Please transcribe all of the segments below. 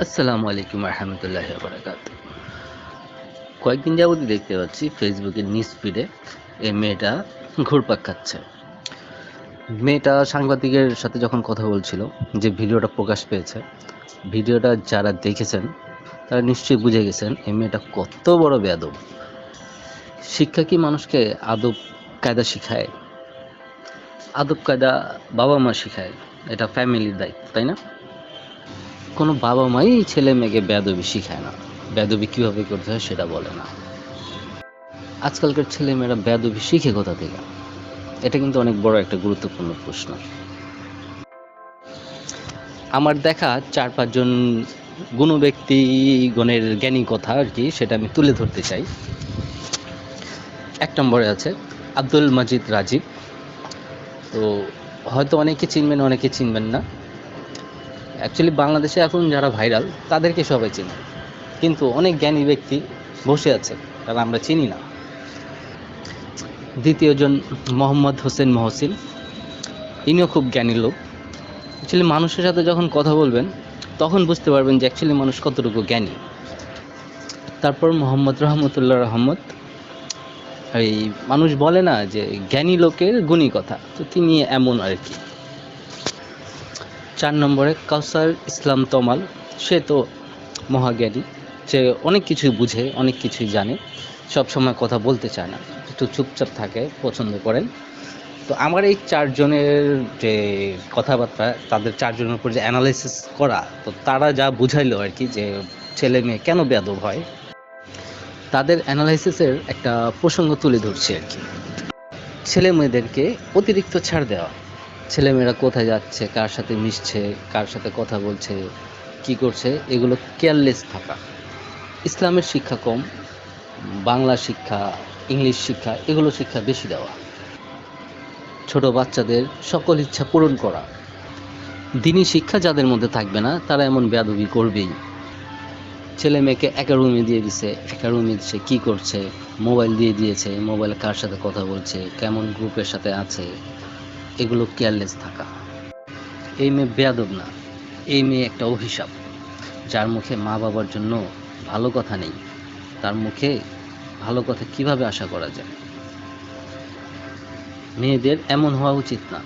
আসসালামু আলাইকুম রহমতুল্লাহি ওয়া বারাকাতুহু। কয়েকদিন যাবতই দেখতে পাচ্ছি ফেসবুকের নিউজ ফিডে এই মেয়েটা ঘুরপাক খাচ্ছে। মেয়েটা সাংবাদিকের সাথে যখন কথা বলছিল, যে ভিডিওটা প্রকাশ পেয়েছে, ভিডিওটা যারা দেখেছেন তারা নিশ্চয়ই বুঝে গেছেন এই মেয়েটা কত বড় বেয়াদব। শিক্ষা কি মানুষকে আদব কায়দা শিখায়? আদব কায়দা বাবা মা শিখায়, এটা ফ্যামিলির দায়িত্ব, তাই না? কোনো বাবা মাই ছেলে মেয়েকে বেয়াদবি শিখায় না, বেয়াদবি কীভাবে করতে হয় সেটা বলে না। আজকালকার ছেলেমেয়েরা বেয়াদবি শিখে কোথা থেকে? এটা কিন্তু অনেক বড় একটা গুরুত্বপূর্ণ প্রশ্ন। আমার দেখা ৪-৫ জন গুণের জ্ঞানী কথা আর কি, সেটা আমি তুলে ধরতে চাই। ১ নম্বরে আছে আব্দুল মাজিদ রাজীব। তো হয়তো অনেকে চিনবেন, অনেকে চিনবেন না। অ্যাকচুয়ালি বাংলাদেশে এখন যারা ভাইরাল তাদেরকে সবাই চিনে, কিন্তু অনেক জ্ঞানী ব্যক্তি বসে আছে, তারা আমরা চিনি না। দ্বিতীয় জন মোহাম্মদ হোসেন মহসিন, ইনিও খুব জ্ঞানী লোক। অ্যাকচুয়ালি মানুষের সাথে যখন কথা বলবেন তখন বুঝতে পারবেন যে অ্যাকচুয়ালি মানুষ কতটুকু জ্ঞানী। তারপর মোহাম্মদ রহমতুল্লাহ রহমত, এই মানুষ বলে না যে জ্ঞানী লোকের গুণী কথা, তো তিনি এমন আর কি। ৪ নম্বরে কাউসার ইসলাম তমাল, সে তো মহাজ্ঞানী, সে অনেক কিছুই বুঝে, অনেক কিছুই জানে, সব সময় কথা বলতে চায় না, একটু চুপচাপ থাকে, পছন্দ করেন। তো আমার এই ৪ জনের যে কথাবার্তা, তাদের ৪ জনের উপর যে অ্যানালাইসিস করা, তো তারা যা বুঝাইলো আর কি, যে ছেলে মেয়ে কেন বেয়াদব হয়, তাদের অ্যানালাইসিসের একটা প্রসঙ্গ তুলে ধরছি আর কি। ছেলে মেয়েদেরকে অতিরিক্ত ছাড় দেওয়া, ছেলেমেয়েরা কোথায় যাচ্ছে, কার সাথে মিশছে, কার সাথে কথা বলছে, কি করছে, এগুলো কেয়ারলেস থাকা। ইসলামের শিক্ষা কম, বাংলা শিক্ষা, ইংলিশ শিক্ষা, এগুলো শিক্ষা বেশি দেওয়া। ছোট বাচ্চাদের সকল ইচ্ছা পূরণ করা। দিনী শিক্ষা যাদের মধ্যে থাকবে না তারা এমন বেয়াদবি করবেই। ছেলে মেয়েকে একা রুমে দিয়ে দিছে, একা রুমে সে কী করছে, মোবাইল দিয়ে দিয়েছে, মোবাইলে কার সাথে কথা বলছে, কেমন গ্রুপের সাথে আছে, এগুলো কেয়ারলেস থাকা। এই মেয়ে বেয়াদব না, এই মেয়ে একটা অভিশাপ। যার মুখে মা বাবার জন্য ভালো কথা নেই, তার মুখে ভালো কথা কিভাবে আশা করা যায়? মেয়েদের এমন হওয়া উচিত না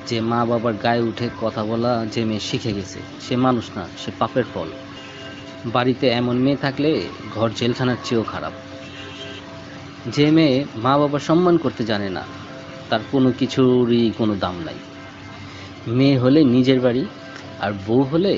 যে মা বাবার গায়ে উঠে কথা বলা যে মেয়ে শিখে গেছে, সে মানুষ না, সে পাপের ফল। বাড়িতে এমন মেয়ে থাকলে ঘর জেলখানার চেয়েও খারাপ। যে মেয়ে মা বাবার সম্মান করতে জানে না, তার কোনো কিছুরই কোনো দাম নাই। মেয়ে হলে নিজের বাড়ি, আর বউ হলে